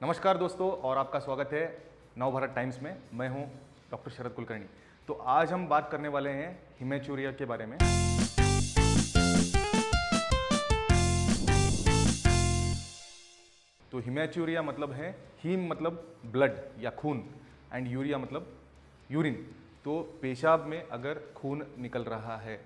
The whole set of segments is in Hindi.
नमस्कार दोस्तों, और आपका स्वागत है नवभारत टाइम्स में। मैं हूं डॉक्टर शरद कुलकर्णी। तो आज हम बात करने वाले हैं हिमेचुरिया के बारे में। तो हिमेचुरिया मतलब है, हीम मतलब ब्लड या खून, एंड यूरिया मतलब यूरिन। तो पेशाब में अगर खून निकल रहा है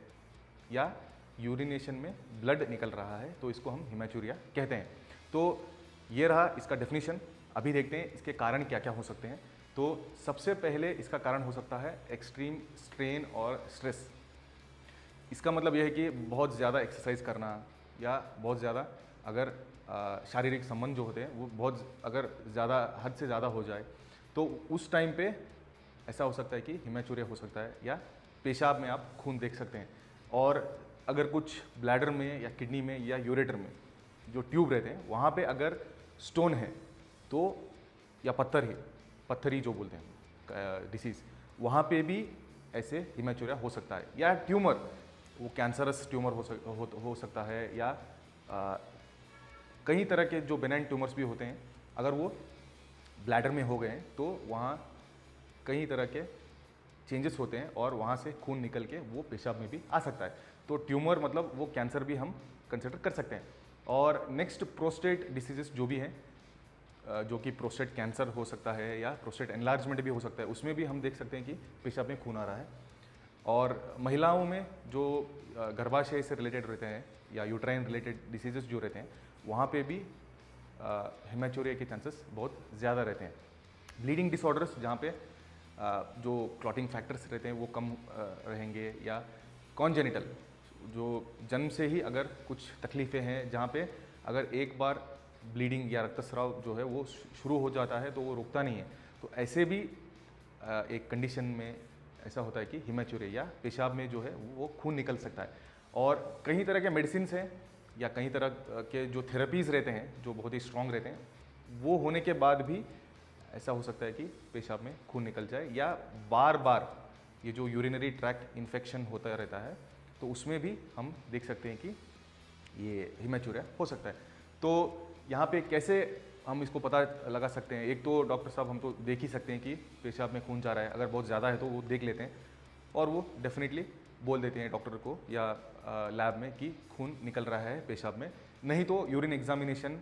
या यूरिनेशन में ब्लड निकल रहा है तो इसको हम हिमेचुरिया कहते हैं। तो ये रहा इसका डेफिनेशन। अभी देखते हैं इसके कारण क्या क्या हो सकते हैं। तो सबसे पहले इसका कारण हो सकता है एक्सट्रीम स्ट्रेन और स्ट्रेस। इसका मतलब यह है कि बहुत ज़्यादा एक्सरसाइज करना या बहुत ज़्यादा अगर शारीरिक संबंध जो होते हैं वो बहुत अगर ज़्यादा हद से ज़्यादा हो जाए तो उस टाइम पे ऐसा हो सकता है कि हिमेचुरिया हो सकता है, या पेशाब में आप खून देख सकते हैं। और अगर कुछ ब्लैडर में या किडनी में या यूरेटर में जो ट्यूब रहते हैं वहाँ पे अगर स्टोन है तो, या पत्थरी जो बोलते हैं डिसीज़, वहाँ पे भी ऐसे हिमेचुरिया हो सकता है। या ट्यूमर, वो कैंसरस ट्यूमर हो सकता है, या कई तरह के जो बेनाइन ट्यूमर्स भी होते हैं अगर वो ब्लैडर में हो गए हैं तो वहाँ कई तरह के चेंजेस होते हैं और वहाँ से खून निकल के वो पेशाब में भी आ सकता है। तो ट्यूमर मतलब वो कैंसर भी हम कंसिडर कर सकते हैं। और नेक्स्ट प्रोस्टेट डिसीजेस जो भी हैं, जो कि प्रोस्टेट कैंसर हो सकता है या प्रोस्टेट एनलार्जमेंट भी हो सकता है, उसमें भी हम देख सकते हैं कि पेशाब में खून आ रहा है। और महिलाओं में जो गर्भाशय से रिलेटेड रहते हैं या यूट्राइन रिलेटेड डिसीजेस जो रहते हैं वहाँ पे भी हिमेचुरिया के चांसेस बहुत ज़्यादा रहते हैं। ब्लीडिंग डिसऑर्डर्स जहाँ पे जो क्लॉटिंग फैक्टर्स रहते हैं वो कम रहेंगे, या कॉन्जेनिटल जो जन्म से ही अगर कुछ तकलीफ़ें हैं जहाँ पे अगर एक बार ब्लीडिंग या रक्तस्राव जो है वो शुरू हो जाता है तो वो रुकता नहीं है, तो ऐसे भी एक कंडीशन में ऐसा होता है कि हिमेचुरिया या पेशाब में जो है वो खून निकल सकता है। और कई तरह के मेडिसिन हैं या कई तरह के जो थेरेपीज़ रहते हैं जो बहुत ही स्ट्रॉन्ग रहते हैं, वो होने के बाद भी ऐसा हो सकता है कि पेशाब में खून निकल जाए, या बार बार ये जो यूरिनरी ट्रैक्ट इन्फेक्शन होता रहता है तो उसमें भी हम देख सकते हैं कि ये हिमेचुरिया हो सकता है। तो यहाँ पे कैसे हम इसको पता लगा सकते हैं? एक तो डॉक्टर साहब हम तो देख ही सकते हैं कि पेशाब में खून जा रहा है, अगर बहुत ज़्यादा है तो वो देख लेते हैं और वो डेफिनेटली बोल देते हैं डॉक्टर को या लैब में कि खून निकल रहा है पेशाब में। नहीं तो यूरिन एग्जामिनेशन,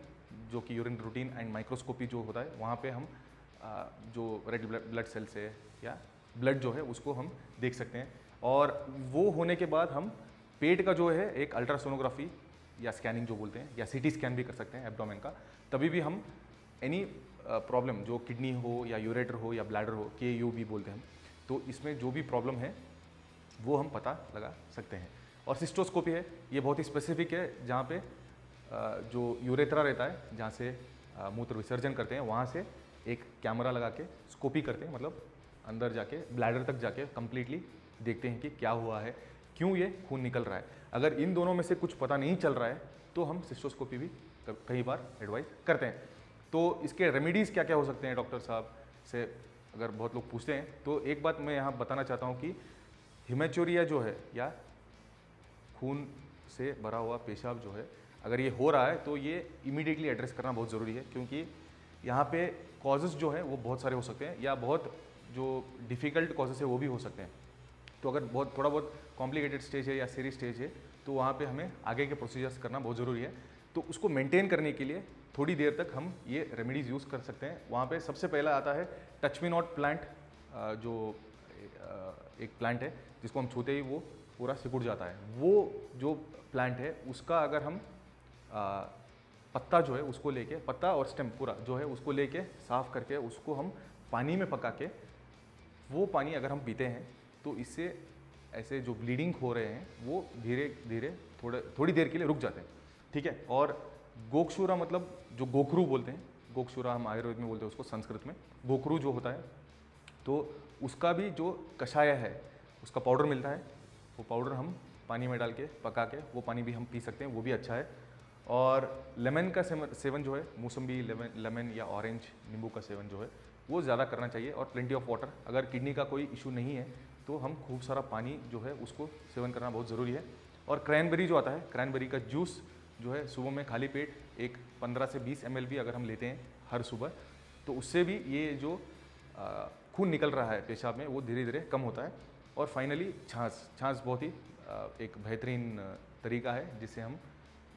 जो कि यूरिन रूटीन एंड माइक्रोस्कोपी जो होता है, वहाँ पे हम जो रेड ब्लड सेल्स है या ब्लड जो है उसको हम देख सकते हैं। और वो होने के बाद हम पेट का जो है एक अल्ट्रासोनोग्राफी या स्कैनिंग जो बोलते हैं, या सीटी स्कैन भी कर सकते हैं एब्डोमेन का, तभी भी हम एनी प्रॉब्लम जो किडनी हो या यूरेटर हो या ब्लैडर हो, KU भी बोलते हैं हम, तो इसमें जो भी प्रॉब्लम है वो हम पता लगा सकते हैं। और सिस्टोस्कोपी है, ये बहुत ही स्पेसिफिक है, जहाँ पे जो यूरेथ्रा रहता है जहाँ से मूत्र विसर्जन करते हैं वहाँ से एक कैमरा लगा के स्कोपी करते हैं, मतलब अंदर जाके ब्लैडर तक जाके कंप्लीटली देखते हैं कि क्या हुआ है, क्यों ये खून निकल रहा है। अगर इन दोनों में से कुछ पता नहीं चल रहा है तो हम सिस्टोस्कोपी भी कई बार एडवाइस करते हैं। तो इसके रेमेडीज़ क्या क्या हो सकते हैं डॉक्टर साहब से अगर बहुत लोग पूछते हैं, तो एक बात मैं यहाँ बताना चाहता हूँ कि हिमेचुरिया जो है या खून से भरा हुआ पेशाब जो है, अगर ये हो रहा है तो ये इमीडिएटली एड्रेस करना बहुत ज़रूरी है, क्योंकि यहाँ पे कॉजेज़ जो हैं वो बहुत सारे हो सकते हैं, या बहुत जो डिफ़िकल्ट कॉजेज़ है वो भी हो सकते हैं। तो अगर बहुत थोड़ा बहुत कॉम्प्लिकेटेड स्टेज है या सीरियस स्टेज है तो वहाँ पे हमें आगे के प्रोसीजर्स करना बहुत ज़रूरी है। तो उसको मेंटेन करने के लिए थोड़ी देर तक हम ये रेमेडीज़ यूज़ कर सकते हैं। वहाँ पे सबसे पहला आता है टच मी नॉट प्लांट, जो एक प्लांट है जिसको हम छूते ही वो पूरा सिकुड़ जाता है। वो जो प्लांट है उसका अगर हम पत्ता जो है उसको लेके, पत्ता और स्टेम पूरा जो है उसको लेके साफ़ करके उसको हम पानी में पका के, वो पानी अगर हम पीते हैं तो इससे ऐसे जो ब्लीडिंग हो रहे हैं वो धीरे धीरे थोड़ी देर के लिए रुक जाते हैं, ठीक है। और गोक्षुरा मतलब जो गोखरू बोलते हैं, गोक्षुरा हम आयुर्वेद में बोलते हैं उसको, संस्कृत में गोखरू जो होता है, तो उसका भी जो कषाय है उसका पाउडर मिलता है, वो पाउडर हम पानी में डाल के पका के वो पानी भी हम पी सकते हैं, वो भी अच्छा है। और लेमन का सेवन जो है, मौसम्बी लेमन या ऑरेंज नींबू का सेवन जो है वो ज़्यादा करना चाहिए। और प्लेंटी ऑफ वाटर, अगर किडनी का कोई इशू नहीं है तो हम खूब सारा पानी जो है उसको सेवन करना बहुत ज़रूरी है। और क्रैनबेरी जो आता है, क्रैनबेरी का जूस जो है सुबह में खाली पेट एक 15 से 20 ml भी अगर हम लेते हैं हर सुबह, तो उससे भी ये जो खून निकल रहा है पेशाब में वो धीरे धीरे कम होता है। और फाइनली छाछ बहुत ही एक बेहतरीन तरीका है जिससे हम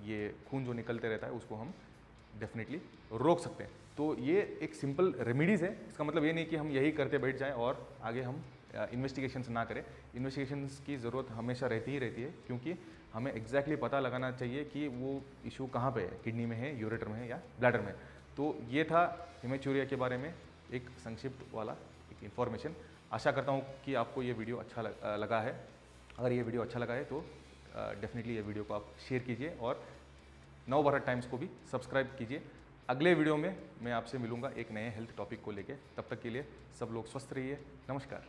ये खून जो निकलते रहता है उसको हम डेफिनेटली रोक सकते हैं। तो ये एक सिंपल रेमेडीज़ है, इसका मतलब ये नहीं कि हम यही करते बैठ जाएं और आगे हम इन्वेस्टिगेशंस ना करें। इन्वेस्टिगेशंस की ज़रूरत हमेशा रहती ही रहती है, क्योंकि हमें एग्जैक्टली पता लगाना चाहिए कि वो इशू कहाँ पे है, किडनी में है, यूरेटर में है या ब्लैडर में। तो ये था हेमेचूरिया के बारे में एक संक्षिप्त वाला एक इन्फॉर्मेशन। आशा करता हूँ कि आपको ये वीडियो अच्छा लगा है। अगर ये वीडियो अच्छा लगा है तो डेफिनेटली ये वीडियो को आप शेयर कीजिए और नवभारत टाइम्स को भी सब्सक्राइब कीजिए। अगले वीडियो में मैं आपसे मिलूंगा एक नए हेल्थ टॉपिक को लेके। तब तक के लिए सब लोग स्वस्थ रहिए। नमस्कार।